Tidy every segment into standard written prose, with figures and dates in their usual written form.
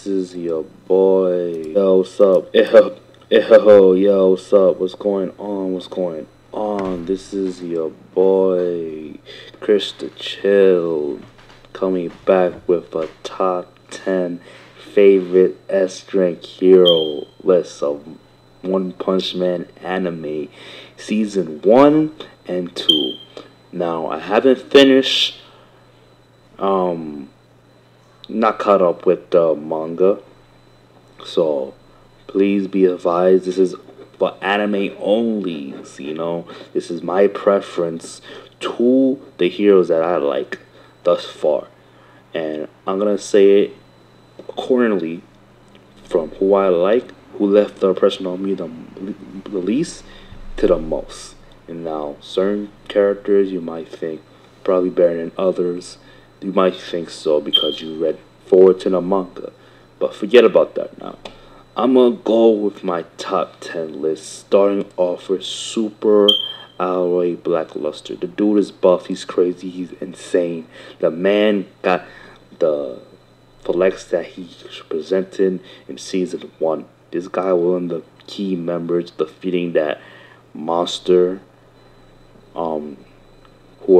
This is your boy. Yo, what's up? Yo, what's up? What's going on? What's going on? This is your boy, Chris the Chill, coming back with a top 10 favorite S-rank hero list of One Punch Man anime, season 1 and 2. Now, I haven't finished, not caught up with the manga, so please be advised this is for anime only. This is my preference to the heroes that I like thus far, and I'm gonna say it accordingly from who I like, who left the impression on me the least to the most. And now, certain characters you might think probably better than others. You might think so because you read forward to the manga, but forget about that now. I'm gonna go with my top 10 list, starting off with Super Alloy Blackluster. The dude is buff, he's crazy, he's insane. The man got the flex that he presented in season 1. This guy was one of the key members defeating that monster, who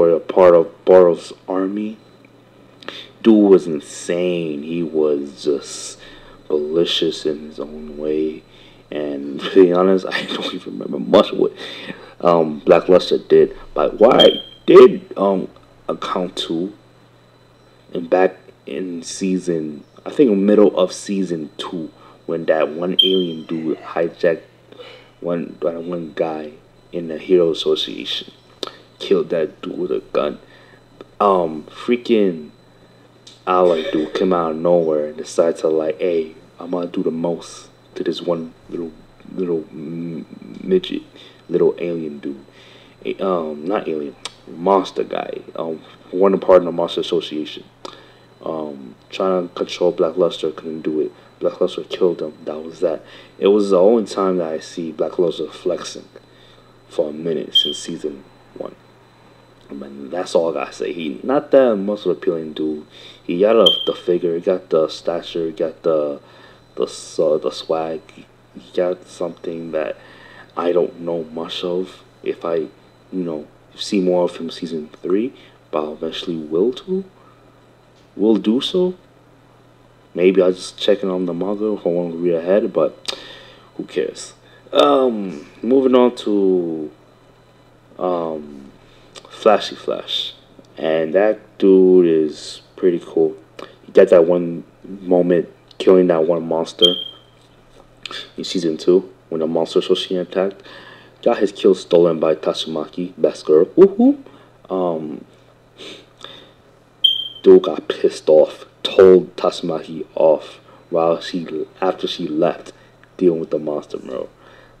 are a part of Boros' army. Dude was insane. He was just malicious in his own way. And to be honest, I don't even remember much what Blackluster did. But what I did account to, and back in season, I think middle of season 2, when that one alien dude hijacked one guy in the Hero Association, killed that dude with a gun. Freaking Allied dude came out of nowhere and decided to like, hey, I'm gonna do the most to this one little midget, little alien dude. Not alien, monster guy. One part of the Monster Association. Trying to control Blackluster, couldn't do it. Blackluster killed him. That was that. It was the only time that I see Blackluster flexing for a minute since season 1. I mean, that's all I gotta say. He not that muscle appealing dude. He got the figure, he got the stature, he got the swag. He got something that I don't know much of. If I, see more of him season 3, but I eventually will do so. Maybe I'll just check in on the manga if I want to read ahead, but who cares? Moving on to Flashy Flash, and that dude is pretty cool. He got that one moment killing that one monster in season 2 when the Monster Association attacked. Got his kill stolen by Tatsumaki, best girl. Woohoo! Dude got pissed off, told Tatsumaki off after she left dealing with the monster, bro.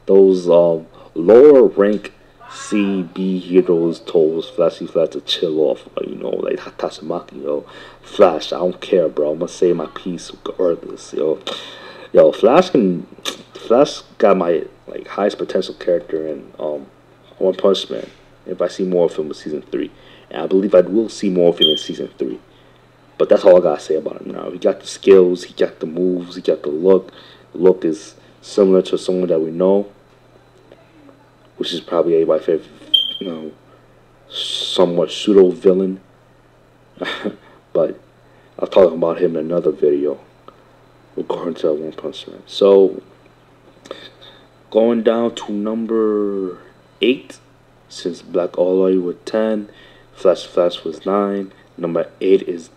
Those lower rank C, B heroes told Flashy Flash to chill off, like Tatsumaki, Flash, I don't care, bro. I'm gonna say my piece regardless, Flash got my highest potential character in One Punch Man. If I see more of him in season 3, and I believe I will see more of him in season 3. But that's all I gotta say about him now. He got the skills, he got the moves, he got the look. The look is similar to someone that we know, which is probably everybody's favorite, somewhat pseudo villain. But I'll talk about him in another video according to One Punch Man. So going down to number 8, since Black Alloy was 10, Flash was 9. Number 8 is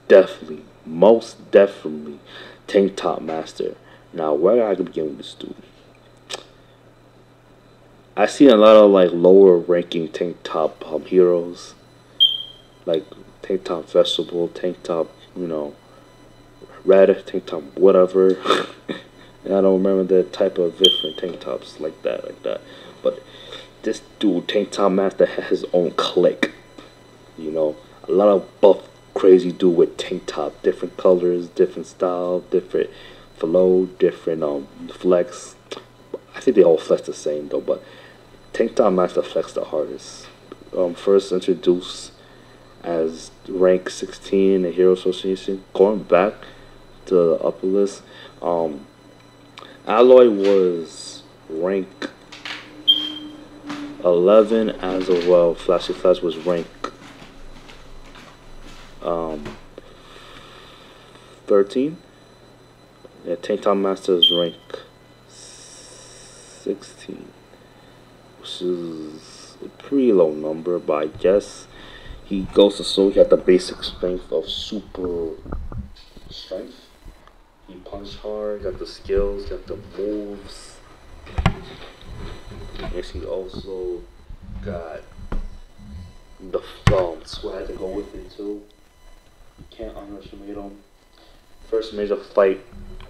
most definitely Tank Top Master. Now, where I can begin with this dude? I see a lot of lower ranking Tank Top heroes, like Tank Top Vegetable, Tank Top, Red, Tank Top whatever. And I don't remember the type of different tank tops like that. But this dude, Tank Top Master, has his own clique. A lot of buff, crazy dude with tank top, different colors, different style, different flow, different flex. I think they all flex the same though, but Tank Top Master flex the hardest. First introduced as rank 16 in the Hero Association, going back to the upper list. Um, Alloy was rank 11 as well. Flashy Flash was rank um 13. Yeah, Tank Top Master is rank 16, which is a pretty low number, but I guess he goes to so he had the basic strength of super strength. He punched hard, got the skills, got the moves. And he also got the swag to go with it too. You can't underestimate him. First major fight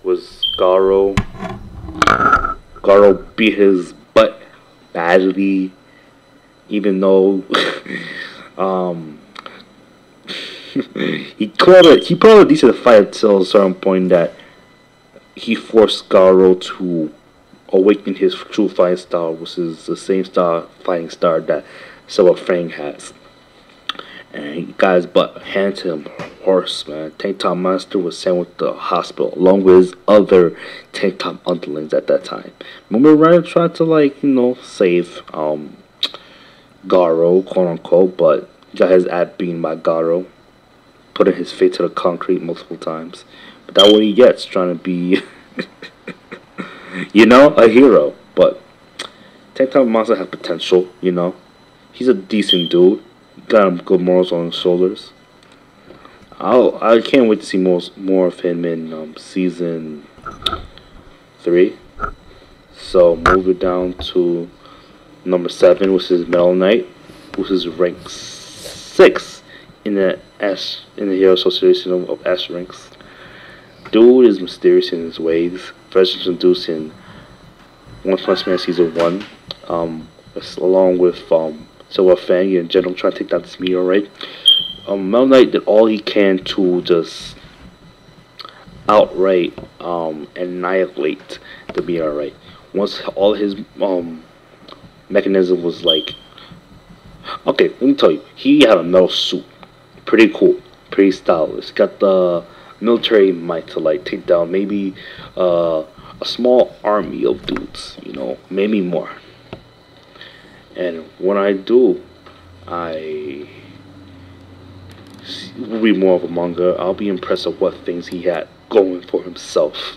was Garo. Garo beat his butt badly, even though he put out a decent fight until a certain point that he forced Garo to awaken his true fighting style, which is the same fighting style that Silver Fang has. And he got his butt handed to him horse, man. Tank Top Monster was sent with the hospital along with his other Tank Top underlings at that time. Remember Ryan tried to save Garo, quote unquote, but got his ass beaten by Garo, putting his face to the concrete multiple times. But that's what he gets, trying to be a hero. But Tank Top Monster has potential, He's a decent dude. Got him good morals on his shoulders. I can't wait to see more of him in season 3. So move it down to number 7, which is Metal Knight, which is rank 6 in the Hero Association of Ash ranks. Dude is mysterious in his ways. First introduced in One Punch Man season 1, along with Silver Fang in general trying to take down this meteorite. Metal Knight did all he can to just outright annihilate the meteorite. Once all his mechanism was like, okay, let me tell you, he had a metal suit, pretty cool, pretty stylish. Got the military might to take down maybe a small army of dudes, maybe more. And when I do, I read more of a manga. I'll be impressed with what things he had going for himself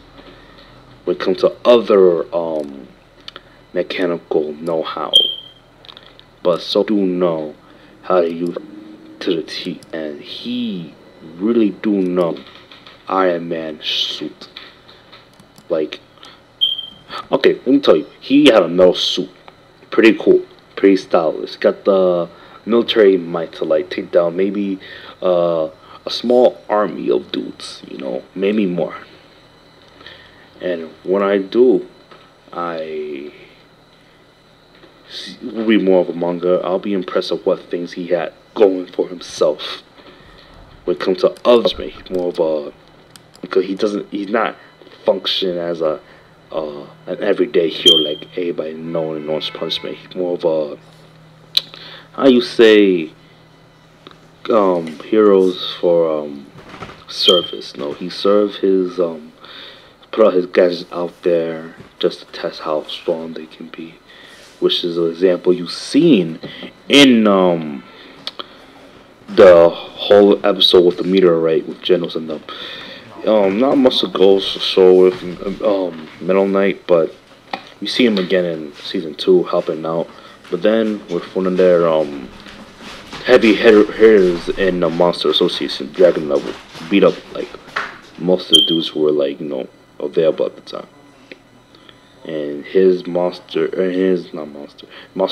when it comes to other mechanical know-how. But so do know how to use it to the T, and he really do know Iron Man suit. Okay, let me tell you, he had a metal suit, pretty cool, pretty stylish. Got the military might to take down maybe a small army of dudes, maybe more. And when I do, I read more of a manga. I'll be impressed with what things he had going for himself when it comes to others. He's more of a, because he's not function as an everyday hero like everybody known in One Punch Man. He's more of a, how you say, heroes for service. No, he served his put out his gadgets out there just to test how strong they can be, which is an example you've seen in the whole episode with the meteorite with Genos and them. Not much to go so with Metal Knight, but you see him again in season 2 helping out. But then with one of their heavy hitters in the Monster Association, Dragon Level, beat up most of the dudes who were available at the time. And Monster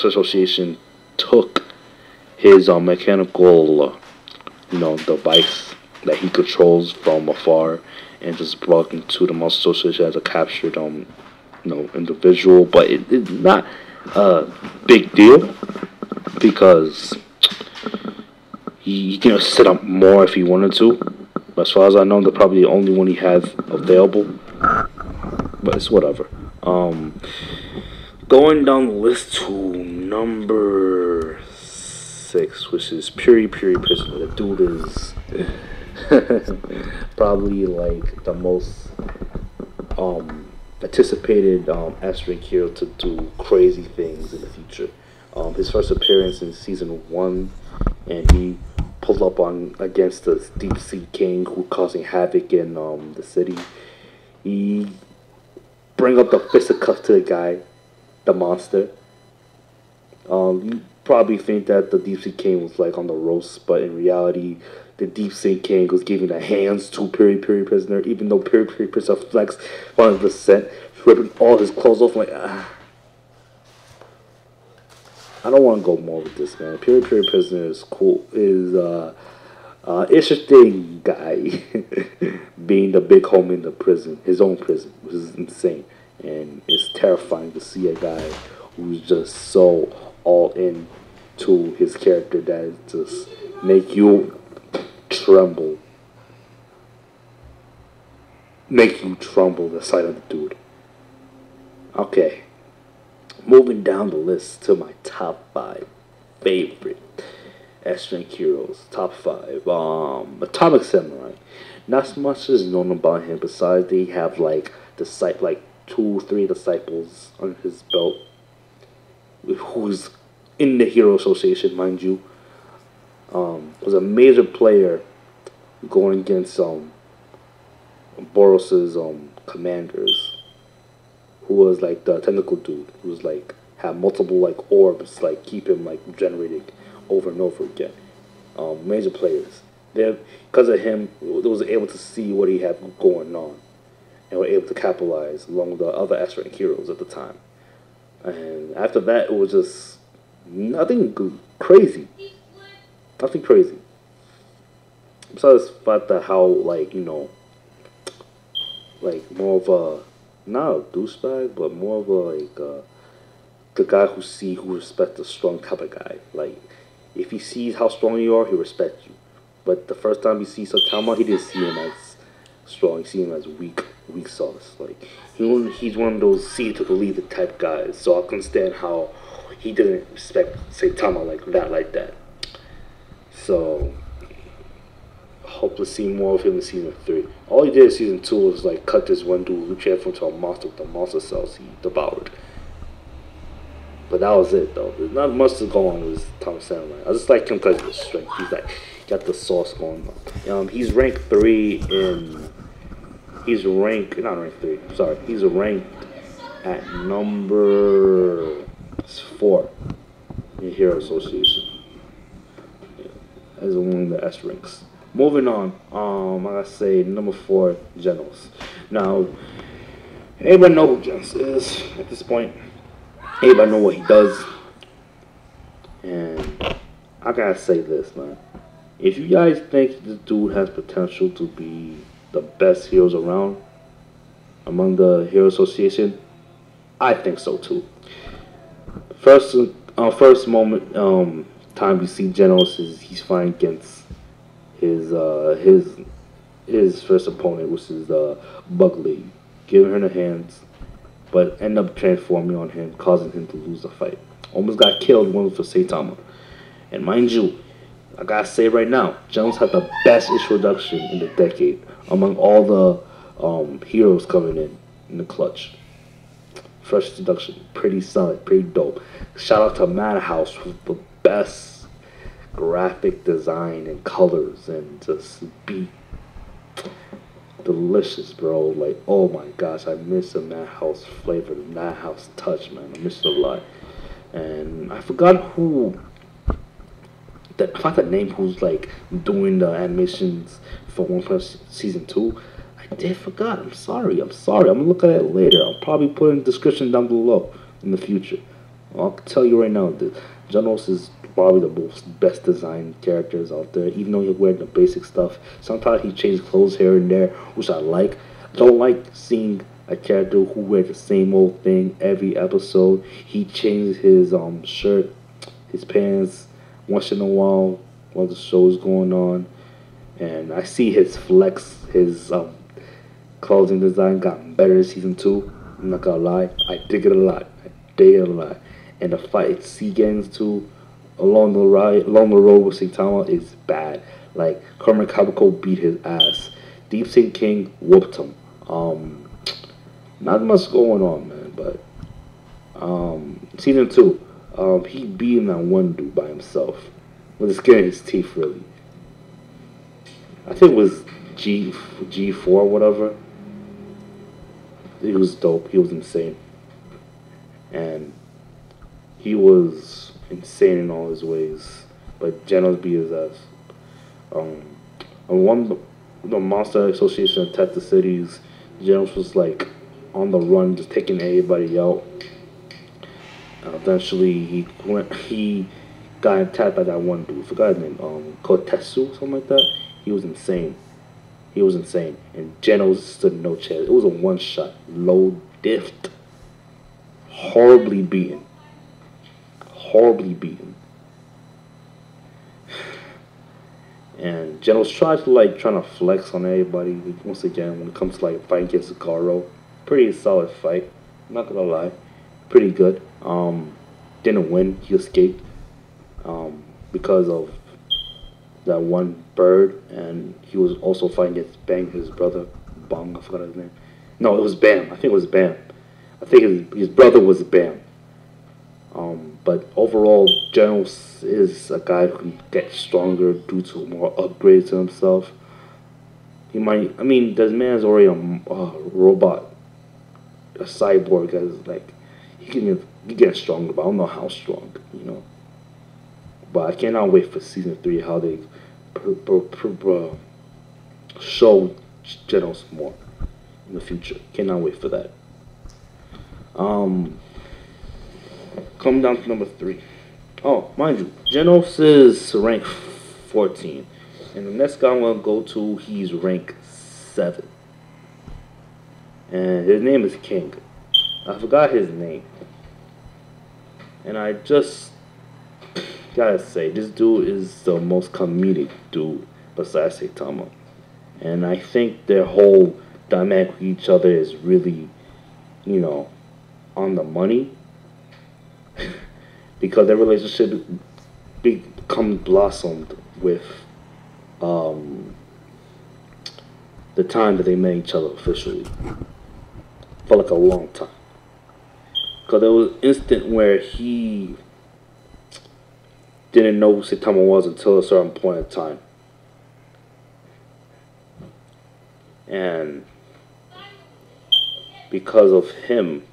Association took his mechanical device that he controls from afar and just brought him to the Monster Association as a captured individual. But it's not a big deal because he can set up more if he wanted to. But as far as I know, they're probably the only one he has available. But it's whatever. Going down the list to number 6, which is Puri Prisoner. The dude is probably the most anticipated Astrid Hero to do crazy things in the future. His first appearance in season 1, and he pulled up on against the Deep Sea King who causing havoc in the city. He bring up the fisticuff to the guy, the monster. You probably think that the Deep Sea King was like on the roast, but in reality, the Deep Sea King was giving the hands to Piri Piri Prisoner, even though Piri Piri Prisoner flexed 100%, ripping all his clothes off. Like, I don't want to go more with this, man. Piri Piri Prisoner is cool. Is interesting guy, being the big home in the prison, his own prison, which is insane, and it's terrifying to see a guy who's just so all in to his character that it just make you tremble, the sight of the dude. Okay, moving down the list to my top 5 favorite S-rank heroes. Top 5. Atomic Samurai. Not much is known about him besides they have like like 2 or 3 disciples on his belt, who's in the Hero Association, mind you. Was a major player going against Boros's commanders, who was like the technical dude, who was like had multiple like orbs, like keep him like generating over and over again. Major players. They, because of him, they was able to see what he had going on, and were able to capitalize along with the other S-rank heroes at the time. And after that, it was just nothing crazy. Nothing crazy. Besides the fact that how, like, like more of a, not a douchebag, but more of a, like, the guy who respects a strong type of guy. Like, if he sees how strong you are, he respects you. But the first time he sees Saitama, he didn't see him as strong. He see him as weak sauce. Like, he's one of those see to believe it type guys. So I can understand how he didn't respect Saitama like that. So, hope to see more of him in season 3. All he did in season 2 was like cut this one dude who transformed into a monster with the monster cells he devoured. But that was it though. There's not much to go on with Thomas Samurai. I just like him because of his strength. He's like got the sauce going on. He's ranked 3 in. He's ranked not ranked 3. Sorry, he's ranked at number 4 in Hero Association. As one of the S ranks. Moving on, I gotta say number 4, Genos. Now, everybody know who Genos is at this point. Everybody know what he does. And I gotta say this, man. If you guys think this dude has potential to be the best heroes around among the Hero Association, I think so too. First moment, time we see Genos is he's fighting against his first opponent, which is the Bug Lady, giving her the hands, but end up transforming on him, causing him to lose the fight. Almost got killed one for Saitama. And mind you, I gotta say right now, Genos had the best introduction in the decade among all the heroes coming in the clutch. First introduction, pretty solid, pretty dope. Shout out to Madhouse with the best graphic design and colors, and just beat delicious, bro. Like, oh my gosh, I miss the Madhouse flavor, the Madhouse touch, man. I miss it a lot. And I forgot I forgot the name who's like doing the animations for One Punch season 2. I did forgot. I'm sorry. I'm gonna look at it later. I'll probably put in the description down below in the future. I'll tell you right now that Genos is probably the most best designed characters out there, even though he's wearing the basic stuff. Sometimes he changes clothes here and there, which I like. I don't like seeing a character who wears the same old thing every episode. He changes his shirt, his pants once in a while the show is going on. And I see his flex, his clothing design gotten better in season 2. I'm not gonna lie, I dig it a lot. And the fight he gets into along the road with Saitama is bad. Like, Karma Kabako beat his ass. Deep Sea King whooped him. Not much going on, man. But season two, he beating that one dude by himself with his skin in his teeth. Really, I think it was G4 or whatever. He was dope. He was insane, and he was insane in all his ways. But Genos beat his ass. Um, and one the Monster Association attacked the cities. Genos was like on the run, just taking everybody out. Eventually, he got attacked by that one dude. I forgot his name. Kotetsu, something like that. He was insane. He was insane. And Genos stood no chance. It was a one shot, low diffed, horribly beaten, horribly beaten. And Genos tried to like trying to flex on everybody once again when it comes to like fighting against Garo. Pretty solid fight. I'm not gonna lie, pretty good. Didn't win. He escaped because of that one bird, and he was also fighting against Bang, his brother. Bong, I forgot his name. No, it was Bam. I think it was Bam. I think his brother was Bam. But overall, Genos is a guy who gets stronger due to more upgrades to himself. He might, I mean, this man's already a robot, a cyborg that's like, he gets stronger, but I don't know how strong, you know. But I cannot wait for season 3, how they show Genos more in the future. Cannot wait for that. Come down to number 3. Oh, mind you, Genos is rank 14. And the next guy I'm going to go to, he's rank 7. And his name is King. I forgot his name. And I just gotta say, this dude is the most comedic dude besides Saitama. And I think their whole dynamic with each other is really, you know, on the money. Because their relationship become blossomed with the time that they met each other officially. For like a long time. Because there was an instant where he didn't know who Saitama was until a certain point in time. And because of him,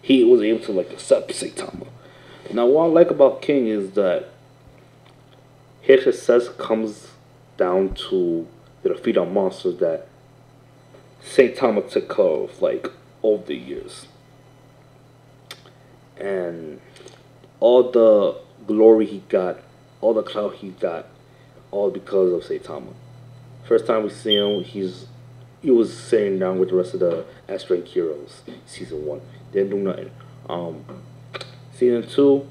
he was able to like accept Saitama. Now what I like about King is that his success comes down to the defeat of monsters that Saitama took care of like over the years. And all the glory he got, all the clout he got, all because of Saitama. First time we see him, he was sitting down with the rest of the Astral Heroes. Season 1 didn't do nothing. Season 2,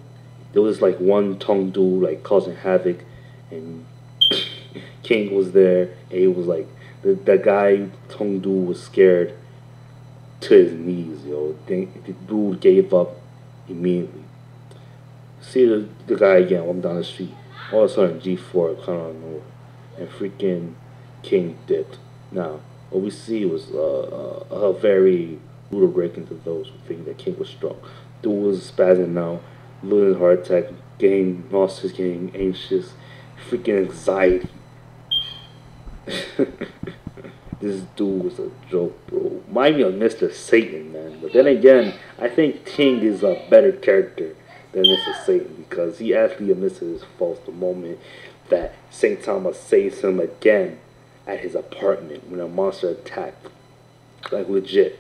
there was like one tongue dude like causing havoc, and King was there, and he was like the guy tongue dude was scared to his knees, yo. The dude gave up immediately. See the guy again walking down the street. All of a sudden, G4 come out of nowhere, and freaking King dipped. Now, what we see was a very brutal breaking to those who think that King was strong. Dude was spazzing out, losing heart attack, lost his getting anxious, freaking anxiety. This dude was a joke, bro. Remind me of Mr. Satan, man. But then again, I think King is a better character than Mr. Satan because he actually admits his faults the moment that Saint Thomas saves him again at his apartment when a monster attacked. Like legit.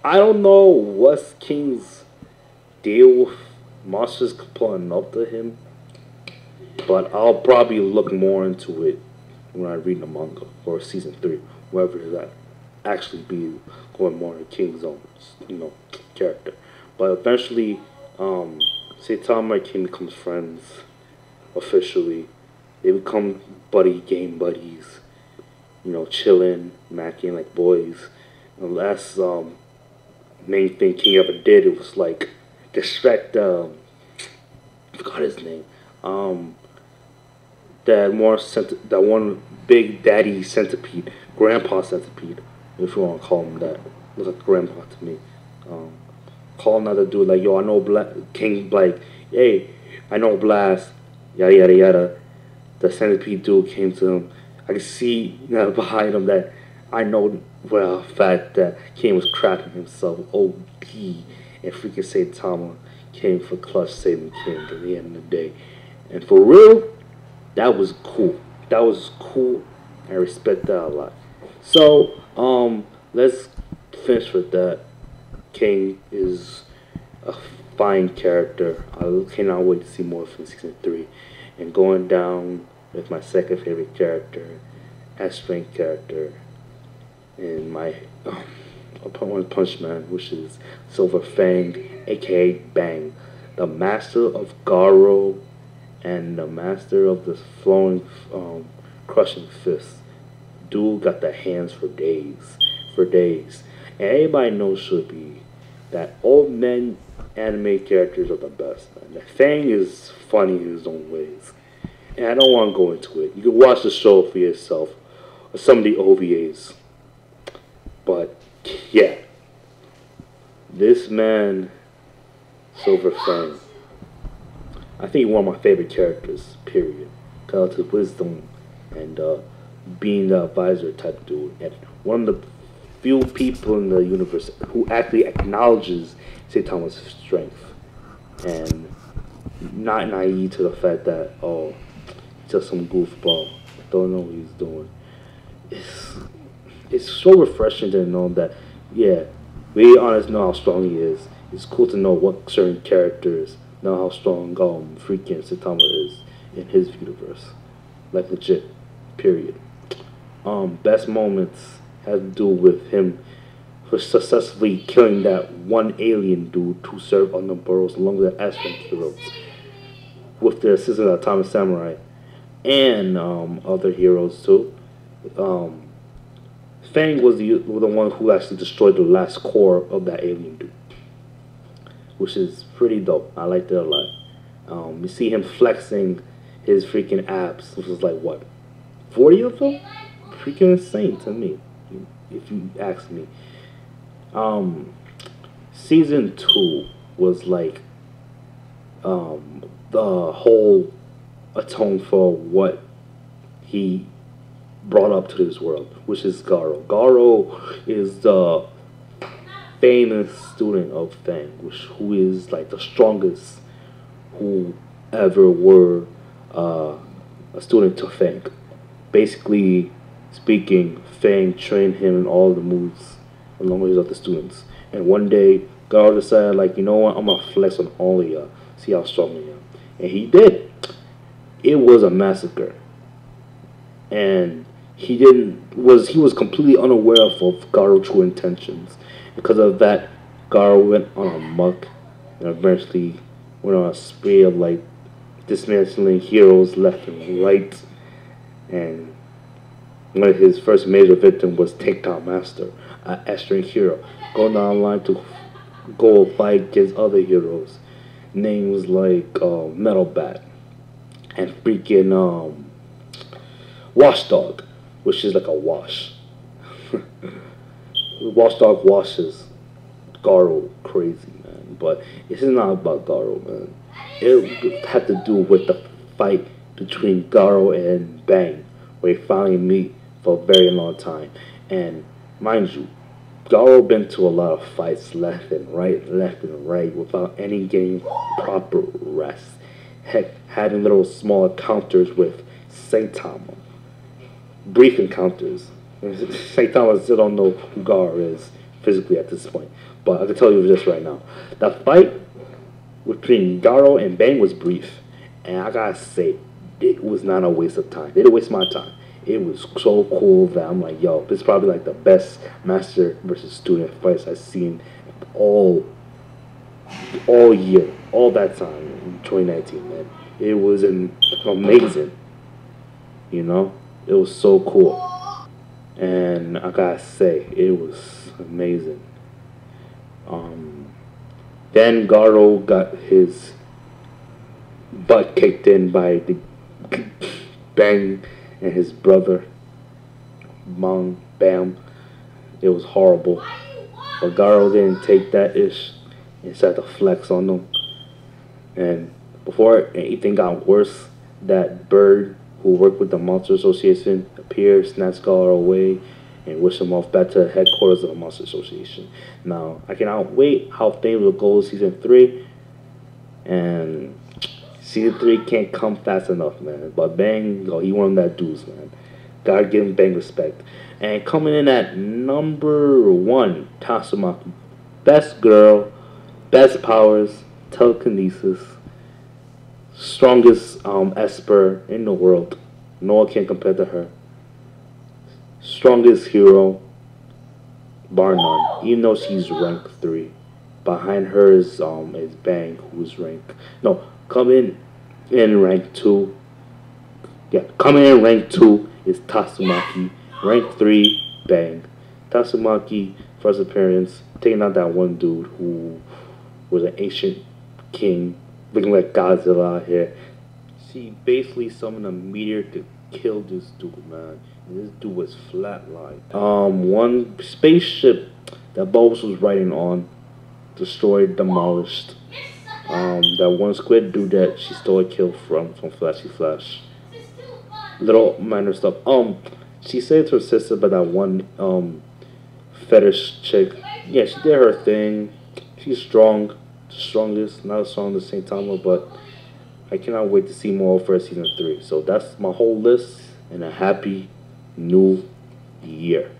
I don't know what's King's deal with monsters pulling up to him, but I'll probably look more into it when I read the manga or season 3, wherever that actually be going more in King's own, you know, character. But eventually, Saitama and King becomes friends officially. They become game buddies, you know, chilling, macking like boys. And the last main thing King ever did, it was like distract I forgot his name. that one big daddy centipede, grandpa centipede, if you want to call him that. Looks like grandpa to me. Um, Call another dude like, yo, I know King, like, hey, I know Blast, yada yada yada. The centipede dude came to him. I could see, behind him that I know well fact that King was crapping himself OP, and freaking Saitama came for clutch saving King at the end of the day. And for real, that was cool. That was cool. I respect that a lot. So, let's finish with that. King is a fine character. I cannot wait to see more from season 3. And going down with my second favorite character, as strength character, in my One Punch Man, which is Silver Fang, aka Bang, the master of Garo and the master of the flowing, crushing fist. Dude got the hands for days. And everybody knows should be that old men anime characters are the best. Man. The Fang is funny in his own ways. And I don't want to go into it. You can watch the show for yourself, or some of the OVAs. But yeah, this man, Silver Fang, I think one of my favorite characters. Period. Cause of his wisdom and being the advisor type dude, and one of the few people in the universe who actually acknowledges Saitama's strength and not naive to the fact that, oh, he's just some goofball, don't know what he's doing. It's so refreshing to know that, yeah, we honestly know how strong he is. It's cool to know what certain characters know how strong freaking Saitama is in his universe. Like legit. Period. Best moments has to do with him for successfully killing that one alien dude to serve on the burrows along with the Astron heroes with the assistance of Atomic Samurai and other heroes too. Fang was the one who actually destroyed the last core of that alien dude, which is pretty dope. I liked it a lot. You see him flexing his freaking abs, which was like what, 40 of them? Freaking insane to me, if you ask me. Season 2 was like the whole atone for what he brought up to this world, which is Garo. Garo is the famous student of Fang, who is like the strongest who ever were a student to Fang. Basically speaking, Fang trained him in all the moves along with his other students. And one day, Garo decided, like, you know what, I'm gonna flex on all of y'all, see how strong I am. And he did. It was a massacre. And he was completely unaware of Garo's true intentions. Because of that, Garo went on a muck and eventually went on a spree of like dismantling heroes left and right. And one of his first major victims was Takedown Master, an Astron hero, going down the line to go fight against other heroes. Names like Metal Bat and freaking Washdog, which is like a wash. Washdog washes Garo crazy, man. But this is not about Garo, man. It had to do with the fight between Garo and Bang, where they finally meet for a very long time. And mind you, Garo been to a lot of fights left and right without any getting proper rest. Heck, having little small encounters with Saitama. Brief encounters. Saitama still don't know who Garo is physically at this point. But I can tell you this right now. The fight between Garo and Bang was brief. And I gotta say, it was not a waste of time. It didn't waste my time. It was so cool that I'm like, yo, this is probably like the best master versus student fights I've seen all year, all that time in 2019, man. It was amazing. You know? It was so cool. And I gotta say, it was amazing. Then Garo got his butt kicked in by Bang and his brother, Bang Bam. It was horrible. But Garo didn't take that ish and started to flex on them. And before anything got worse, that bird who worked with the Monster Association appeared, snatched Garo away, and wished him off back to the headquarters of the Monster Association. Now, I cannot wait how things will go season 3. And season 3 can't come fast enough, man. But Bang, oh, he one of that dudes, man. Gotta give him Bang respect. And coming in at number 1, Tatsumaki. Best girl, best powers, telekinesis, strongest Esper in the world. No one can compare to her. Strongest hero, bar none. Even though she's rank 3. Behind her is Bang, who's rank no coming in rank 2. Yeah, coming in rank 2 is Tatsumaki. Rank 3, Bang. Tatsumaki, first appearance, taking out that one dude who was an ancient king, looking like Godzilla out here. She basically summoned a meteor to kill this dude, man. And this dude was flatlined. One spaceship that Bulbs was riding on, destroyed, demolished. That one squid dude that she stole a kill from Flashy Flash. Little minor stuff. She saved her sister by that one fetish chick. Yeah, she did her thing. She's strong, the strongest, not as strong at the same time, but I cannot wait to see more of her season 3. So that's my whole list, and a happy new year.